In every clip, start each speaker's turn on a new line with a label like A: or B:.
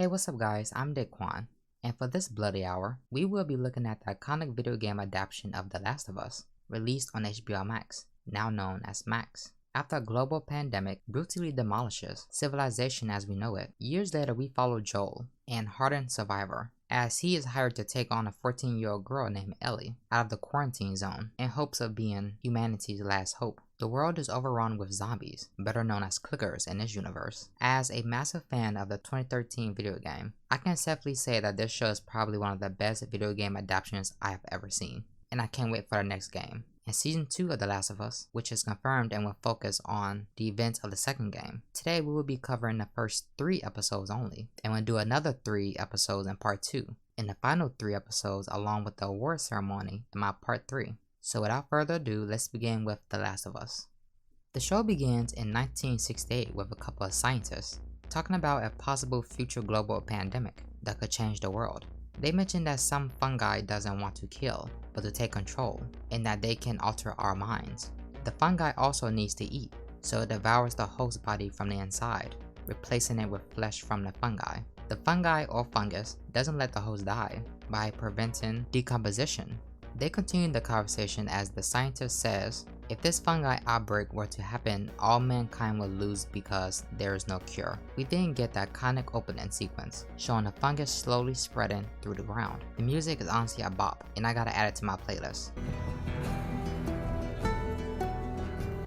A: Hey, what's up guys, I'm Druckmann, and for this bloody hour, we will be looking at the iconic video game adaptation of The Last of Us, released on HBO Max, now known as Max. After a global pandemic brutally demolishes civilization as we know it, years later we follow Joel, an hardened survivor, as he is hired to take on a 14-year-old girl named Ellie out of the quarantine zone in hopes of being humanity's last hope. The world is overrun with zombies, better known as clickers in this universe. As a massive fan of the 2013 video game, I can safely say that this show is probably one of the best video game adaptations I have ever seen, and I can't wait for the next game. In Season 2 of The Last of Us, which is confirmed and will focus on the events of the second game. Today we will be covering the first 3 episodes only, and we'll do another 3 episodes in part 2, and the final 3 episodes along with the award ceremony in my part 3. So without further ado, let's begin with The Last of Us. The show begins in 1968 with a couple of scientists talking about a possible future global pandemic that could change the world. They mention that some fungi doesn't want to kill, but to take control, and that they can alter our minds. The fungi also needs to eat, so it devours the host body from the inside, replacing it with flesh from the fungi. The fungi or fungus doesn't let the host die by preventing decomposition. They continue the conversation as the scientist says, if this fungi outbreak were to happen, all mankind would lose because there is no cure. We then get the iconic opening sequence, showing the fungus slowly spreading through the ground. The music is honestly a bop, and I gotta add it to my playlist.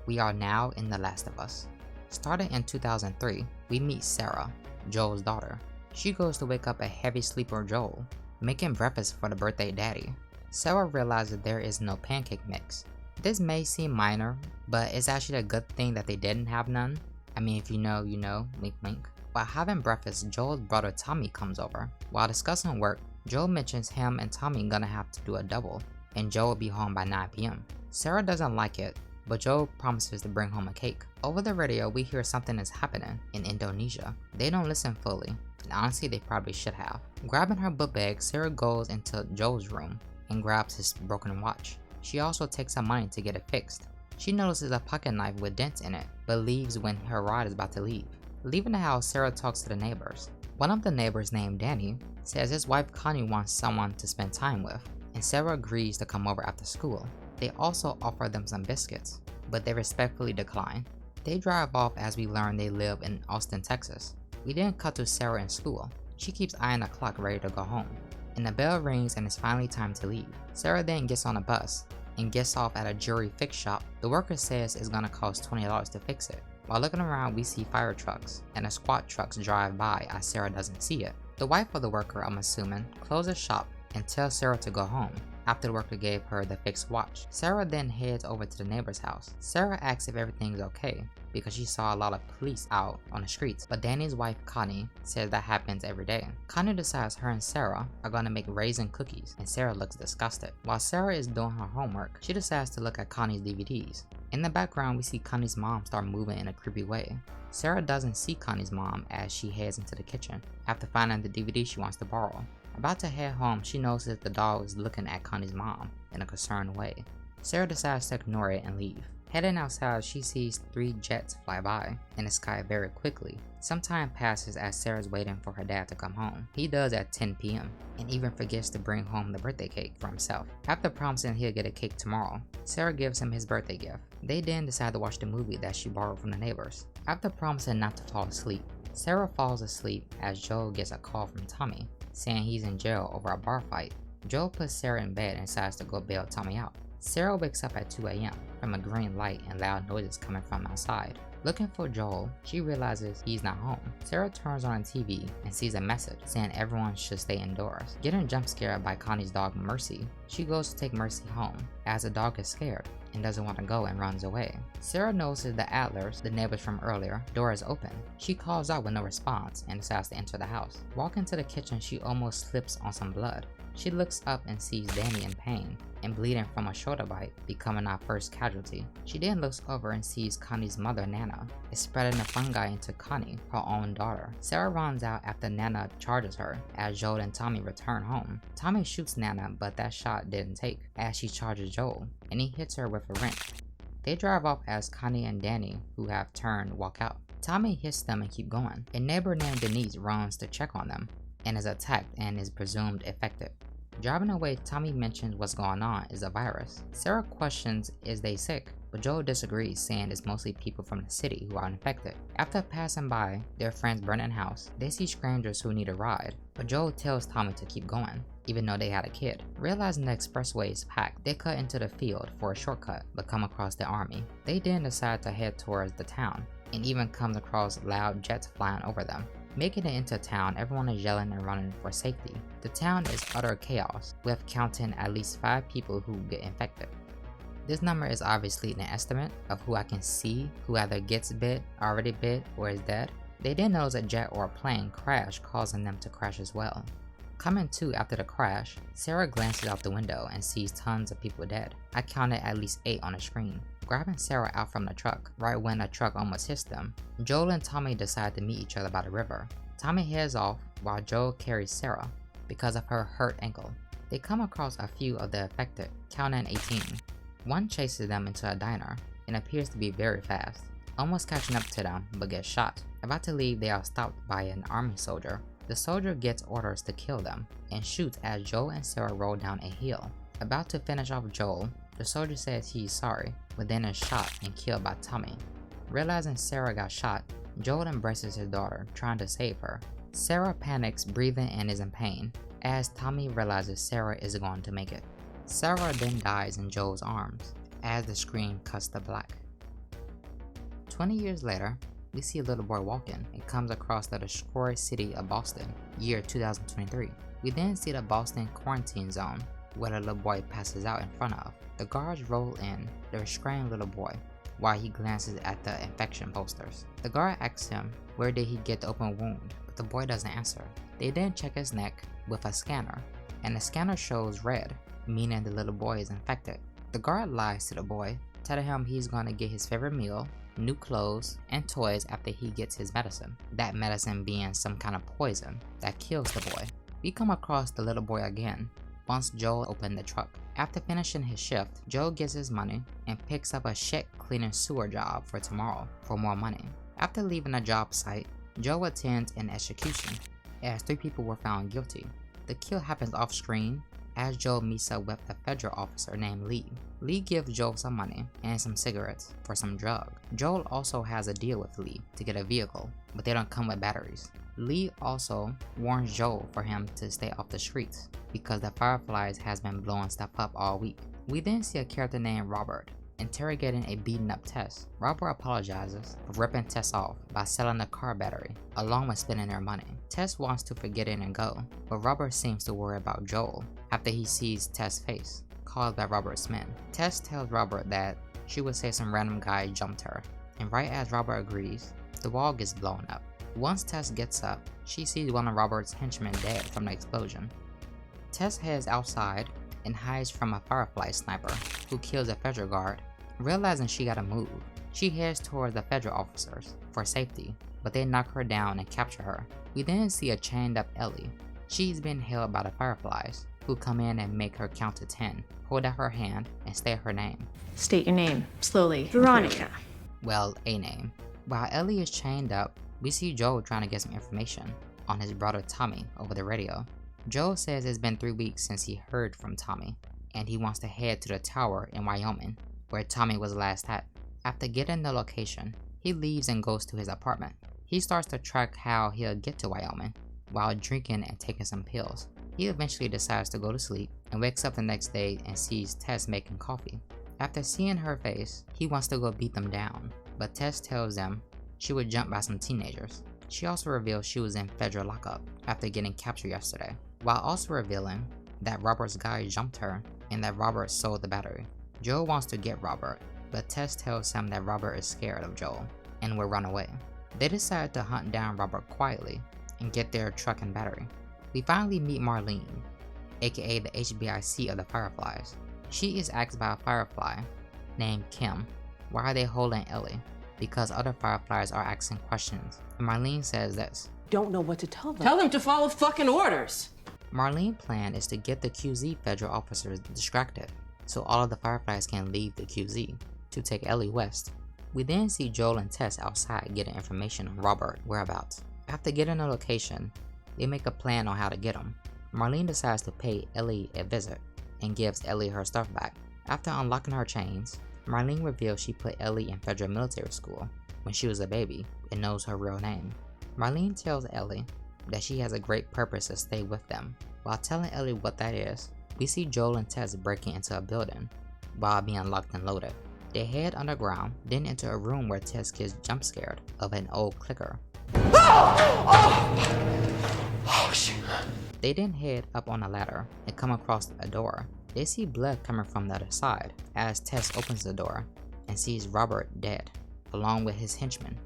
A: We are now in The Last of Us. Starting in 2003, we meet Sarah, Joel's daughter. She goes to wake up a heavy sleeper Joel, making breakfast for the birthday daddy. Sarah realizes there is no pancake mix. This may seem minor, but it's actually a good thing that they didn't have none. I mean, if you know, you know, wink wink. While having breakfast, Joel's brother Tommy comes over. While discussing work, Joel mentions him and Tommy gonna have to do a double, and Joel will be home by 9 p.m. Sarah doesn't like it, but Joel promises to bring home a cake. Over the radio, we hear something is happening in Indonesia. They don't listen fully, and honestly they probably should have. Grabbing her book bag, Sarah goes into Joel's room and grabs his broken watch. She also takes some money to get it fixed. She notices a pocket knife with dents in it, but leaves when her ride is about to leave. Leaving the house, Sarah talks to the neighbors. One of the neighbors, named Danny, says his wife Connie wants someone to spend time with, and Sarah agrees to come over after school. They also offer them some biscuits, but they respectfully decline. They drive off as we learn they live in Austin, Texas. We then cut to Sarah in school. She keeps eyeing the clock ready to go home, and the bell rings and it's finally time to leave. Sarah then gets on a bus and gets off at a jewelry fix shop. The worker says it's gonna cost $20 to fix it. While looking around, we see fire trucks and a squad trucks drive by as Sarah doesn't see it. The wife of the worker, I'm assuming, closes shop and tells Sarah to go home after the worker gave her the fixed watch. Sarah then heads over to the neighbor's house. Sarah asks if everything's okay because she saw a lot of police out on the streets, but Danny's wife Connie says that happens every day. Connie decides her and Sarah are gonna make raisin cookies, and Sarah looks disgusted. While Sarah is doing her homework, she decides to look at Connie's DVDs. In the background, we see Connie's mom start moving in a creepy way. Sarah doesn't see Connie's mom as she heads into the kitchen after finding the DVD she wants to borrow. About to head home, she notices the dog is looking at Connie's mom in a concerned way. Sarah decides to ignore it and leave. Heading outside, she sees 3 jets fly by in the sky very quickly. Some time passes as Sarah's waiting for her dad to come home. He does at 10 p.m. and even forgets to bring home the birthday cake for himself. After promising he'll get a cake tomorrow, Sarah gives him his birthday gift. They then decide to watch the movie that she borrowed from the neighbors. After promising not to fall asleep, Sarah falls asleep as Joel gets a call from Tommy saying he's in jail over a bar fight. Joel puts Sarah in bed and decides to go bail Tommy out. Sarah wakes up at 2 a.m. from a green light and loud noises coming from outside. Looking for Joel, she realizes he's not home. Sarah turns on the TV and sees a message saying everyone should stay indoors. Getting jump scared by Connie's dog Mercy, she goes to take Mercy home as the dog is scared and doesn't want to go and runs away. Sarah notices the Adlers, the neighbors from earlier, door is open. She calls out with no response and decides to enter the house. Walking to the kitchen, she almost slips on some blood. She looks up and sees Danny in pain and bleeding from a shoulder bite, becoming our first casualty. She then looks over and sees Connie's mother Nana is spreading the fungi into Connie, her own daughter. Sarah runs out after Nana charges her as Joel and Tommy return home. Tommy shoots Nana, but that shot didn't take as she charges Joel, and he hits her with a wrench. They drive off as Connie and Danny, who have turned, walk out. Tommy hits them and keep going. A neighbor named Denise runs to check on them and is attacked and is presumed infected. Driving away, Tommy mentions what's going on is a virus. Sarah questions is they sick, but Joel disagrees, saying it's mostly people from the city who are infected. After passing by their friend's burning house, they see strangers who need a ride, but Joel tells Tommy to keep going, even though they had a kid. Realizing the expressway is packed, they cut into the field for a shortcut, but come across the army. They then decide to head towards the town, and even comes across loud jets flying over them. Making it into town, everyone is yelling and running for safety. The town is utter chaos, with counting at least 5 people who get infected. This number is obviously an estimate of who I can see who either gets bit, already bit, or is dead. They then notice a jet or a plane crash, causing them to crash as well. Coming to after the crash, Sarah glances out the window and sees tons of people dead. I counted at least 8 on the screen. Grabbing Sarah out from the truck, right when a truck almost hits them, Joel and Tommy decide to meet each other by the river. Tommy heads off while Joel carries Sarah because of her hurt ankle. They come across a few of the affected, counting 18. One chases them into a diner and appears to be very fast, almost catching up to them but gets shot. About to leave, they are stopped by an army soldier. The soldier gets orders to kill them and shoots as Joel and Sarah roll down a hill. About to finish off Joel, the soldier says he is sorry, but then is shot and killed by Tommy. Realizing Sarah got shot, Joel embraces his daughter, trying to save her. Sarah panics, breathing, and is in pain, as Tommy realizes Sarah is going to make it. Sarah then dies in Joel's arms, as the screen cuts to black. 20 years later, we see a little boy walking and comes across the destroyed city of Boston, year 2023. We then see the Boston quarantine zone, where the little boy passes out in front of. The guards roll in the restrained little boy while he glances at the infection posters. The guard asks him where did he get the open wound, but the boy doesn't answer. They then check his neck with a scanner, and the scanner shows red, meaning the little boy is infected. The guard lies to the boy, telling him he's going to get his favorite meal, new clothes, and toys after he gets his medicine. That medicine being some kind of poison that kills the boy. We come across the little boy again once Joel opened the truck. After finishing his shift, Joel gets his money and picks up a shit cleaning sewer job for tomorrow for more money. After leaving the job site, Joel attends an execution as 3 people were found guilty. The kill happens off screen as Joel meets up with a federal officer named Lee. Lee gives Joel some money and some cigarettes for some drug. Joel also has a deal with Lee to get a vehicle, but they don't come with batteries. Lee also warns Joel for him to stay off the streets because the Fireflies has been blowing stuff up all week. We then see a character named Robert interrogating a beaten up Tess. Robert apologizes for ripping Tess off by selling the car battery along with spending their money. Tess wants to forget it and go, but Robert seems to worry about Joel after he sees Tess' face caused by Robert's men. Tess tells Robert that she would say some random guy jumped her, and right as Robert agrees, the wall gets blown up. Once Tess gets up, she sees one of Robert's henchmen dead from the explosion. Tess heads outside and hides from a Firefly sniper who kills a federal guard. Realizing she gotta move, she heads towards the federal officers for safety, but they knock her down and capture her. We then see a chained up Ellie. She's been held by the Fireflies, who come in and make her count to 10, hold out her hand, and state her name.
B: State your name, slowly.
C: Veronica.
A: Well, a name. While Ellie is chained up, we see Joel trying to get some information on his brother Tommy over the radio. Joel says it's been 3 weeks since he heard from Tommy, and he wants to head to the tower in Wyoming, where Tommy was last at. After getting the location, he leaves and goes to his apartment. He starts to track how he'll get to Wyoming, while drinking and taking some pills. He eventually decides to go to sleep, and wakes up the next day and sees Tess making coffee. After seeing her face, he wants to go beat them down, but Tess tells them she was jumped by some teenagers. She also reveals she was in federal lockup after getting captured yesterday, while also revealing that Robert's guy jumped her and that Robert sold the battery. Joel wants to get Robert, but Tess tells him that Robert is scared of Joel and will run away. They decide to hunt down Robert quietly and get their truck and battery. We finally meet Marlene, aka the HBIC of the Fireflies. She is asked by a Firefly named Kim, why are they holding Ellie? Because other Fireflies are asking questions, and Marlene says this.
C: Don't know what to tell them.
D: Tell them to follow fucking orders.
A: Marlene's plan is to get the QZ federal officers distracted, so all of the Fireflies can leave the QZ to take Ellie west. We then see Joel and Tess outside getting information on Robert's whereabouts. After getting a location, they make a plan on how to get him. Marlene decides to pay Ellie a visit and gives Ellie her stuff back. After unlocking her chains, Marlene reveals she put Ellie in federal military school when she was a baby and knows her real name. Marlene tells Ellie that she has a great purpose to stay with them. While telling Ellie what that is, we see Joel and Tess breaking into a building while being locked and loaded. They head underground, then enter a room where Tess gets jump scared of an old clicker.
C: Oh shit.
A: They then head up on a ladder and come across a door. They see blood coming from the other side as Tess opens the door and sees Robert dead, along with his henchman.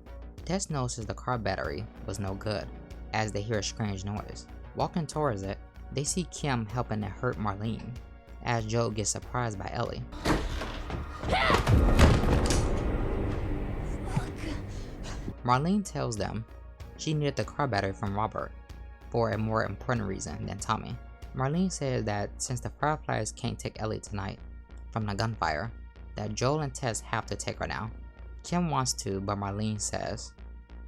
A: Tess notices the car battery was no good as they hear a strange noise. Walking towards it, they see Kim helping to hurt Marlene as Joel gets surprised by Ellie. Marlene tells them she needed the car battery from Robert for a more important reason than Tommy. Marlene says that since the Fireflies can't take Ellie tonight from the gunfire, that Joel and Tess have to take her now. Kim wants to, but Marlene says,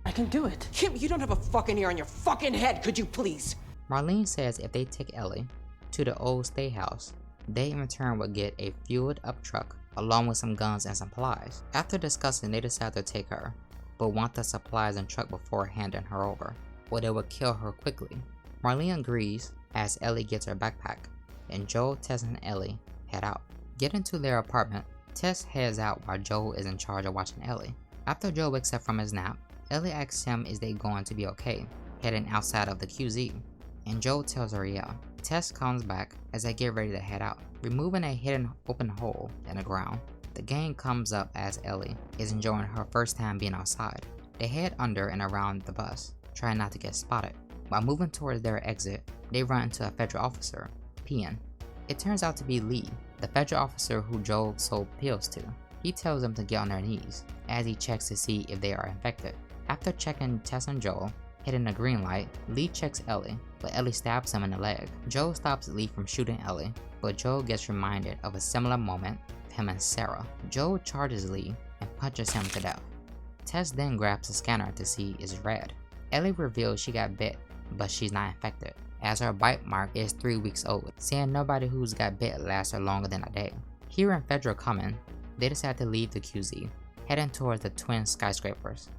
D: I can do it. Kim, you don't have a fucking ear on your fucking head, could you please?
A: Marlene says if they take Ellie to the old state house, they in return will get a fueled up truck along with some guns and supplies. After discussing, they decide to take her, but want the supplies and truck before handing her over, or they will kill her quickly. Marlene agrees as Ellie gets her backpack, and Joel, Tess, and Ellie head out. Getting to their apartment, Tess heads out while Joel is in charge of watching Ellie. After Joel wakes up from his nap, Ellie asks him is they going to be okay, heading outside of the QZ, and Joel tells her yeah. Tess comes back as they get ready to head out, removing a hidden open hole in the ground. The gang comes up as Ellie is enjoying her first time being outside. They head under and around the bus, trying not to get spotted. While moving towards their exit, they run into a federal officer, peeing. It turns out to be Lee, the federal officer who Joel sold pills to. He tells them to get on their knees as he checks to see if they are infected. After checking Tess and Joel, hitting the green light, Lee checks Ellie, but Ellie stabs him in the leg. Joel stops Lee from shooting Ellie, but Joel gets reminded of a similar moment of him and Sarah. Joel charges Lee and punches him to death. Tess then grabs a scanner to see it's red. Ellie reveals she got bit, but she's not infected, as her bite mark is 3 weeks old, saying nobody who's got bit lasted longer than a day. Hearing Federal coming, they decide to leave the QZ, heading towards the twin skyscrapers.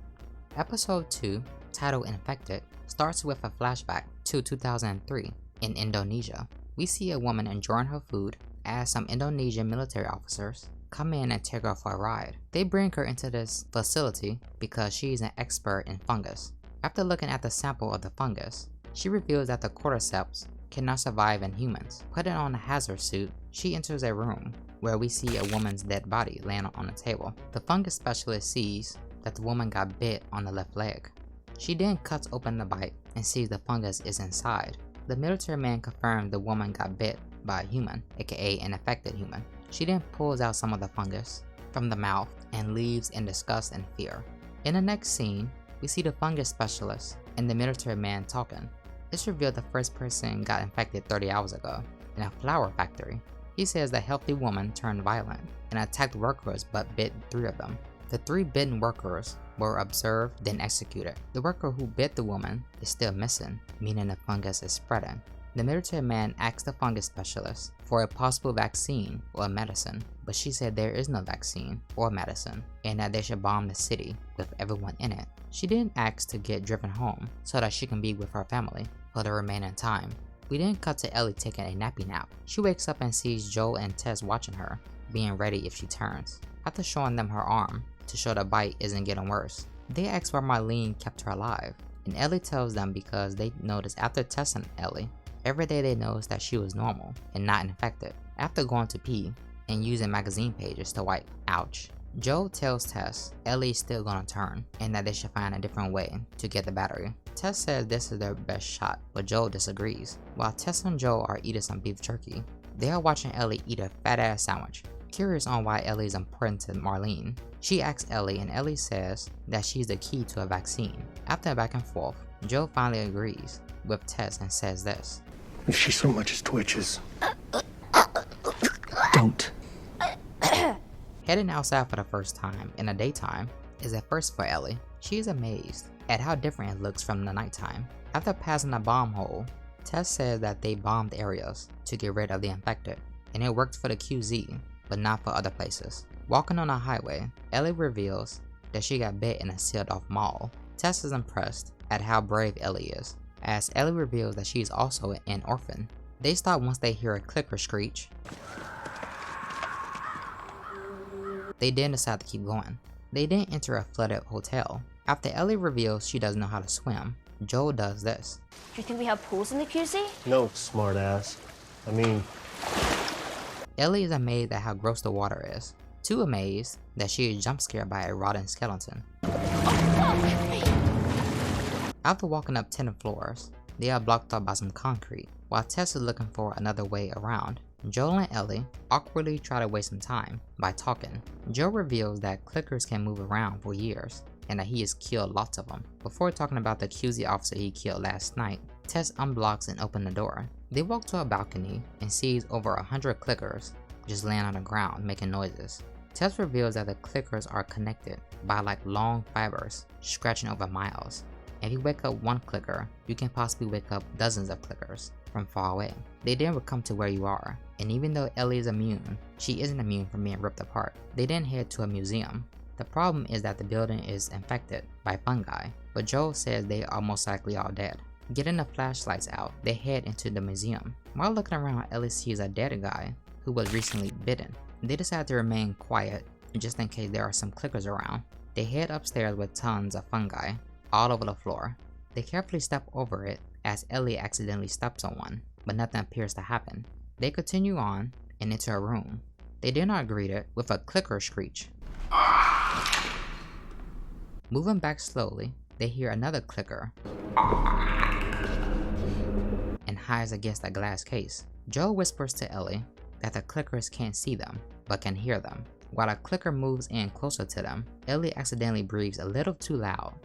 A: Episode 2, titled Infected, starts with a flashback to 2003 in Indonesia. We see a woman enjoying her food as some Indonesian military officers come in and take her for a ride. They bring her into this facility because she's an expert in fungus. After looking at the sample of the fungus, she reveals that the cordyceps cannot survive in humans. Putting on a hazard suit, she enters a room where we see a woman's dead body laying on a table. The fungus specialist sees that the woman got bit on the left leg. She then cuts open the bite and sees the fungus is inside. The military man confirms the woman got bit by a human, aka an affected human. She then pulls out some of the fungus from the mouth and leaves in disgust and fear. In the next scene, we see the fungus specialist and the military man talking. It's revealed the first person got infected 30 hours ago in a flour factory. He says the healthy woman turned violent and attacked workers but bit 3 of them. The 3 bitten workers were observed then executed. The worker who bit the woman is still missing, meaning the fungus is spreading. The military man asked the fungus specialist for a possible vaccine or medicine, but she said there is no vaccine or medicine and that they should bomb the city with everyone in it. She then asks to get driven home so that she can be with her family for the remaining time. We then cut to Ellie taking a nappy nap. She wakes up and sees Joel and Tess watching her, being ready if she turns. After showing them her arm to show the bite isn't getting worse, they ask why Marlene kept her alive, and Ellie tells them because they noticed after testing Ellie, every day they noticed that she was normal and not infected. After going to pee and using magazine pages to wipe, ouch. Joel tells Tess Ellie is still gonna turn and that they should find a different way to get the battery. Tess says this is their best shot, but Joel disagrees. While Tess and Joel are eating some beef jerky, they are watching Ellie eat a fat ass sandwich. Curious on why Ellie is important to Marlene, she asks Ellie and Ellie says that she's the key to a vaccine. After a back and forth, Joel finally agrees with Tess and says this:
C: If she so much as twitches, don't.
A: Heading outside for the first time in the daytime is a first for Ellie. She is amazed at how different it looks from the nighttime. After passing a bomb hole, Tess says that they bombed areas to get rid of the infected, and it worked for the QZ, but not for other places. Walking on a highway, Ellie reveals that she got bit in a sealed off mall. Tess is impressed at how brave Ellie is, as Ellie reveals that she is also an orphan. They stop once they hear a clicker screech. They then decide to keep going. They then enter a flooded hotel. After Ellie reveals she doesn't know how to swim, Joel does this.
E: Do you think we have pools in the QC?
C: No, smartass. I mean,
A: Ellie is amazed at how gross the water is, too amazed that she is jump scared by a rotting skeleton. After walking up 10 floors, they are blocked up by some concrete. While Tess is looking for another way around, Joel and Ellie awkwardly try to waste some time by talking. Joel reveals that clickers can move around for years and that he has killed lots of them. Before talking about the QZ officer he killed last night, Tess unblocks and opens the door. They walk to a balcony and sees over 100 clickers just laying on the ground making noises. Tess reveals that the clickers are connected by like long fibers stretching over miles. If you wake up one clicker, you can possibly wake up dozens of clickers from far away. They then will come to where you are, and even though Ellie is immune, she isn't immune from being ripped apart. They then head to a museum. The problem is that the building is infected by fungi, but Joel says they are most likely all dead. Getting the flashlights out, they head into the museum. While looking around, Ellie sees a dead guy who was recently bitten. They decide to remain quiet just in case there are some clickers around. They head upstairs with tons of fungi all over the floor. They carefully step over it as Ellie accidentally steps on one, but nothing appears to happen. They continue on and enter a room. They do not greet it with a clicker screech. Moving back slowly, they hear another clicker and hides against a glass case. Joe whispers to Ellie that the clickers can't see them, but can hear them. While a clicker moves in closer to them, Ellie accidentally breathes a little too loud.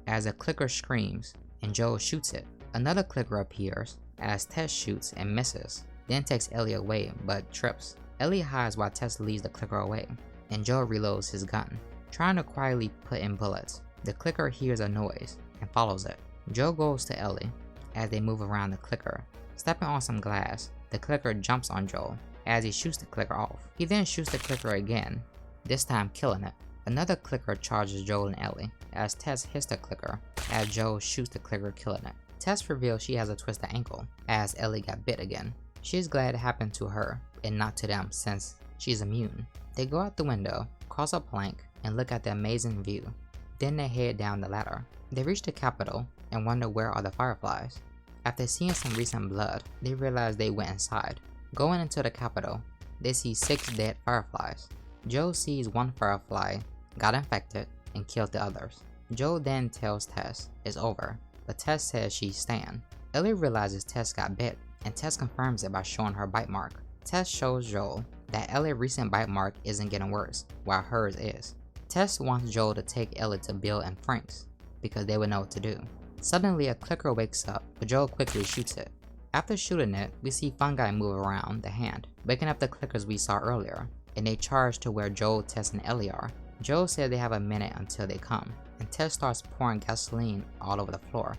A: As a clicker screams and Joe shoots it, another clicker appears as Tess shoots and misses, then takes Ellie away but trips. Ellie hides while Tess leads the clicker away, and Joe reloads his gun, trying to quietly put in bullets. The clicker hears a noise and follows it. Joe goes to Ellie as they move around the clicker. Stepping on some glass, the clicker jumps on Joel as he shoots the clicker off. He then shoots the clicker again, this time killing it. Another clicker charges Joel and Ellie as Tess hits the clicker as Joel shoots the clicker, killing it. Tess reveals she has a twisted ankle as Ellie got bit again. She is glad it happened to her and not to them since she's immune. They go out the window, cross a plank, and look at the amazing view. Then they head down the ladder. They reach the Capitol and wonder where are the fireflies. After seeing some recent blood, they realize they went inside. Going into the Capitol, they see 6 dead fireflies. Joe sees one firefly got infected and killed the others. Joe then tells Tess it's over, but Tess says she's staying. Ellie realizes Tess got bit, and Tess confirms it by showing her bite mark. Tess shows Joel that Ellie's recent bite mark isn't getting worse, while hers is. Tess wants Joel to take Ellie to Bill and Frank's, because they would know what to do. Suddenly a clicker wakes up, but Joel quickly shoots it. After shooting it, we see fungi move around the hand, waking up the clickers we saw earlier, and they charge to where Joel, Tess, and Ellie are. Joel said they have a minute until they come, and Tess starts pouring gasoline all over the floor,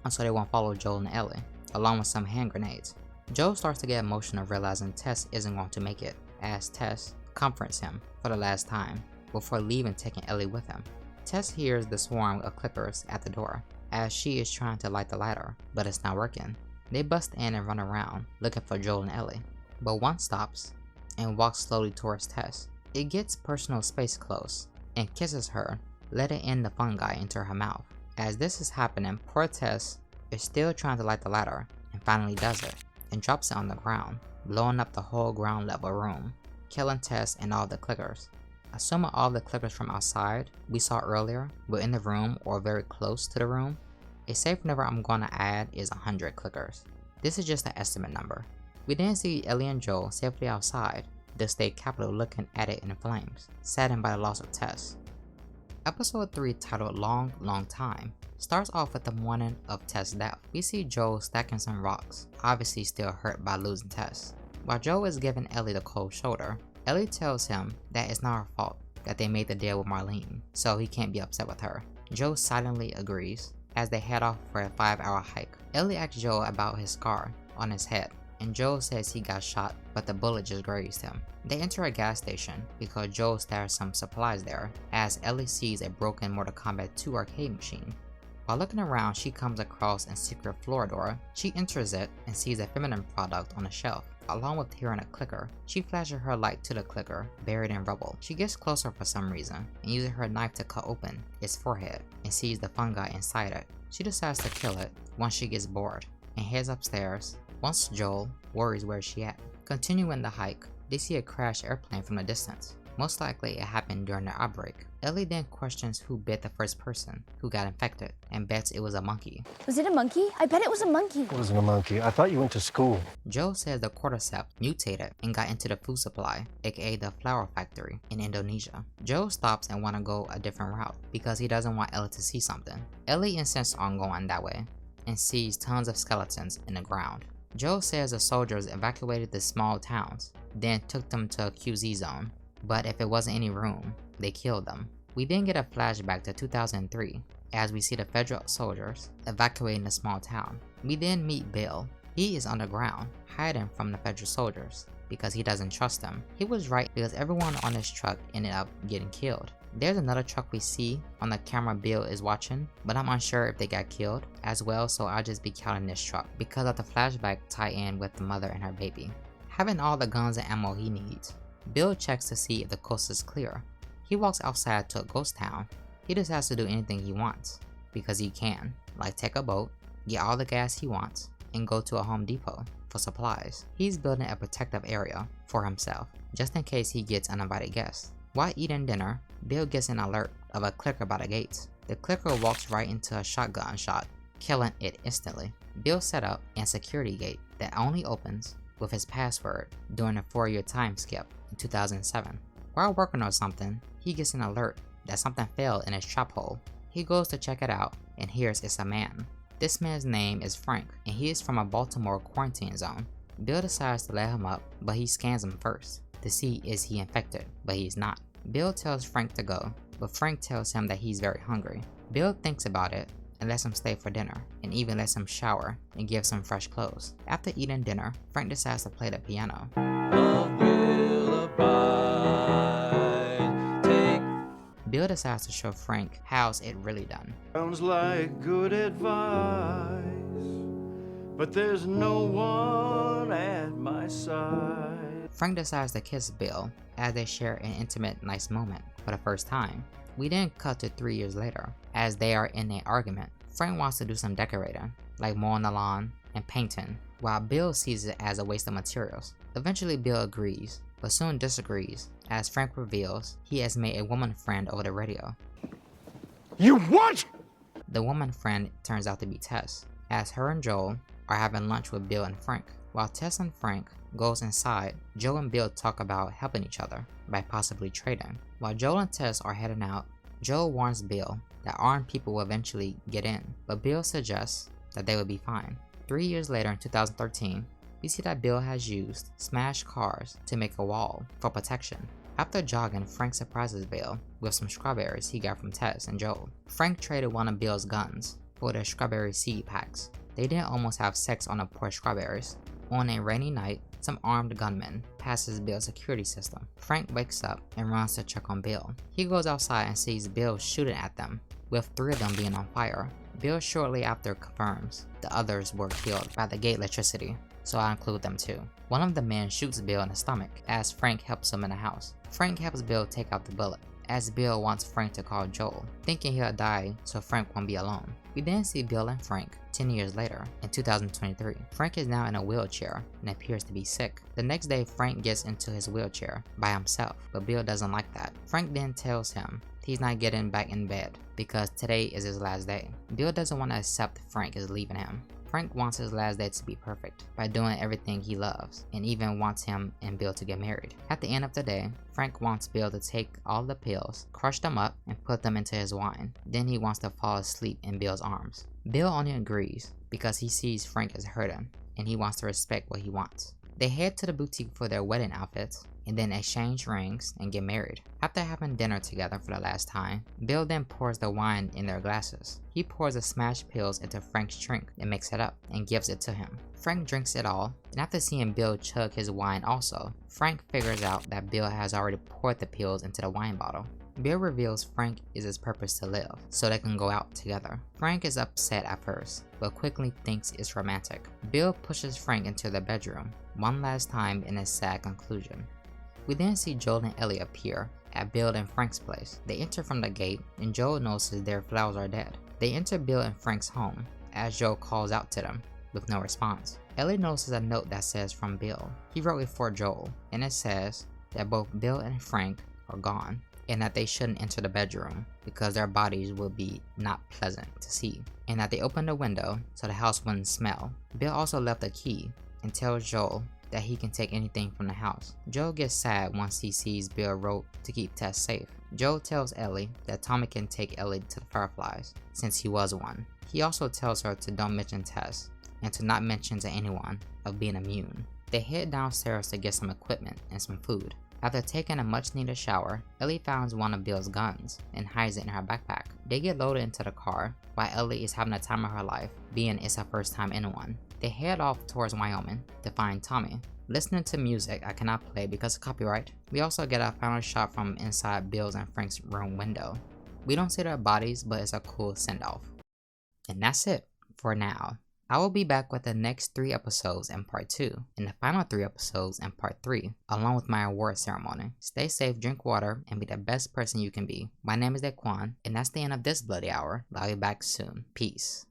A: so they won't follow Joel and Ellie, along with some hand grenades. Joel starts to get emotional realizing Tess isn't going to make it, as Tess comforts him for the last time, before leaving taking Ellie with him. Tess hears the swarm of clickers at the door, as she is trying to light the ladder, but it's not working. They bust in and run around, looking for Joel and Ellie, but one stops and walks slowly towards Tess. It gets personal space close and kisses her, letting in the fungi into her mouth. As this is happening, poor Tess is still trying to light the ladder and finally does it, and drops it on the ground, blowing up the whole ground level room, killing Tess and all the clickers. Assuming all the clickers from outside we saw earlier were in the room or very close to the room, a safe number I'm going to add is 100 clickers. This is just an estimate number. We then see Ellie and Joel safely outside the state capitol looking at it in flames, saddened by the loss of Tess. Episode 3, titled Long Time, starts off with the morning of Tess' death. We see Joel stacking some rocks, obviously still hurt by losing Tess. While Joe is giving Ellie the cold shoulder, Ellie tells him that it's not her fault that they made the deal with Marlene, so he can't be upset with her. Joe silently agrees as they head off for a 5-hour hike. Ellie asks Joe about his scar on his head, and Joe says he got shot but the bullet just grazed him. They enter a gas station because Joe stashed some supplies there as Ellie sees a broken Mortal Kombat 2 arcade machine. While looking around, she comes across a secret floor door. She enters it and sees a feminine product on a shelf. Along with hearing a clicker, she flashes her light to the clicker, buried in rubble. She gets closer for some reason and uses her knife to cut open its forehead and sees the fungi inside it. She decides to kill it once she gets bored and heads upstairs. Once Joel worries where she at. Continuing the hike, they see a crashed airplane from a distance. Most likely it happened during the outbreak. Ellie then questions who bit the first person who got infected and bets it was a monkey.
E: Was it a monkey? I bet it was a monkey.
C: It wasn't a monkey. I thought you went to school.
A: Joe says the cordyceps mutated and got into the food supply, aka the flour factory in Indonesia. Joe stops and want to go a different route because he doesn't want Ellie to see something. Ellie insists on going that way and sees tons of skeletons in the ground. Joe says the soldiers evacuated the small towns, then took them to a QZ zone, but if it wasn't any room, they killed them. We then get a flashback to 2003 as we see the federal soldiers evacuating the small town. We then meet Bill. He is underground, hiding from the federal soldiers because he doesn't trust them. He was right because everyone on his truck ended up getting killed. There's another truck we see on the camera Bill is watching, but I'm unsure if they got killed as well, so I'll just be counting this truck because of the flashback tie in with the mother and her baby. Having all the guns and ammo he needs, Bill checks to see if the coast is clear. He walks outside to a ghost town. He decides to do anything he wants because he can, like take a boat, get all the gas he wants, and go to a Home Depot for supplies. He's building a protective area for himself just in case he gets uninvited guests. While eating dinner, Bill gets an alert of a clicker by the gates. The clicker walks right into a shotgun shot, killing it instantly. Bill set up a security gate that only opens with his password during a 4-year time skip in 2007. While working on something, he gets an alert that something fell in his trap hole. He goes to check it out and hears it's a man. This man's name is Frank and he is from a Baltimore quarantine zone. Bill decides to let him up, but he scans him first to see is he infected, but he's not. Bill tells Frank to go, but Frank tells him that he's very hungry. Bill thinks about it and lets him stay for dinner, and even lets him shower and gives him fresh clothes. After eating dinner, Frank decides to play the piano. Bill decides to show Frank how's it really done.
F: Sounds like good advice, but there's no one at my side.
A: Frank decides to kiss Bill as they share an intimate, nice moment for the first time. We then cut to 3 years later as they are in an argument. Frank wants to do some decorating, like mowing the lawn and painting, while Bill sees it as a waste of materials. Eventually Bill agrees, but soon disagrees as Frank reveals he has made a woman friend over the radio.
F: You what?
A: The woman friend turns out to be Tess, as her and Joel are having lunch with Bill and Frank. While Tess and Frank goes inside, Joe and Bill talk about helping each other by possibly trading. While Joel and Tess are heading out, Joel warns Bill that armed people will eventually get in, but Bill suggests that they will be fine. 3 years later in 2013, we see that Bill has used smashed cars to make a wall for protection. After jogging, Frank surprises Bill with some strawberries he got from Tess and Joel. Frank traded one of Bill's guns for their strawberry seed packs. They then almost have sex on the porch strawberries. On a rainy night, some armed gunmen passes Bill's security system. Frank wakes up and runs to check on Bill. He goes outside and sees Bill shooting at them, with 3 of them being on fire. Bill shortly after confirms the others were killed by the gate electricity, so I include them too. One of the men shoots Bill in the stomach as Frank helps him in the house. Frank helps Bill take out the bullet, as Bill wants Frank to call Joel, thinking he'll die so Frank won't be alone. We then see Bill and Frank 10 years later in 2023. Frank is now in a wheelchair and appears to be sick. The next day, Frank gets into his wheelchair by himself, but Bill doesn't like that. Frank then tells him he's not getting back in bed because today is his last day. Bill doesn't want to accept Frank is leaving him. Frank wants his last day to be perfect by doing everything he loves, and even wants him and Bill to get married. At the end of the day, Frank wants Bill to take all the pills, crush them up, and put them into his wine. Then he wants to fall asleep in Bill's arms. Bill only agrees because he sees Frank is hurting, and he wants to respect what he wants. They head to the boutique for their wedding outfits and then exchange rings and get married. After having dinner together for the last time, Bill then pours the wine in their glasses. He pours the smashed pills into Frank's drink and mixes it up and gives it to him. Frank drinks it all, and after seeing Bill chug his wine also, Frank figures out that Bill has already poured the pills into the wine bottle. Bill reveals Frank is his purpose to live, so they can go out together. Frank is upset at first, but quickly thinks it's romantic. Bill pushes Frank into the bedroom, one last time in a sad conclusion. We then see Joel and Ellie appear at Bill and Frank's place. They enter from the gate, and Joel notices their flowers are dead. They enter Bill and Frank's home, as Joel calls out to them, with no response. Ellie notices a note that says from Bill. He wrote it for Joel, and it says that both Bill and Frank are gone, and that they shouldn't enter the bedroom because their bodies will be not pleasant to see, and that they opened the window so the house wouldn't smell. Bill also left a key and tells Joel that he can take anything from the house. Joel gets sad once he sees Bill wrote to keep Tess safe. Joel tells Ellie that Tommy can take Ellie to the Fireflies since he was one. He also tells her to don't mention Tess and to not mention to anyone of being immune. They head downstairs to get some equipment and some food. After taking a much needed shower, Ellie finds one of Bill's guns and hides it in her backpack. They get loaded into the car while Ellie is having the time of her life, being it's her first time in one. They head off towards Wyoming to find Tommy, listening to music I cannot play because of copyright. We also get a final shot from inside Bill's and Frank's room window. We don't see their bodies, but it's a cool send-off. And that's it for now. I will be back with the next 3 episodes in part 2, and the final 3 episodes in part 3, along with my award ceremony. Stay safe, drink water, and be the best person you can be. My name is Daquan, and that's the end of this bloody hour. I'll be back soon. Peace.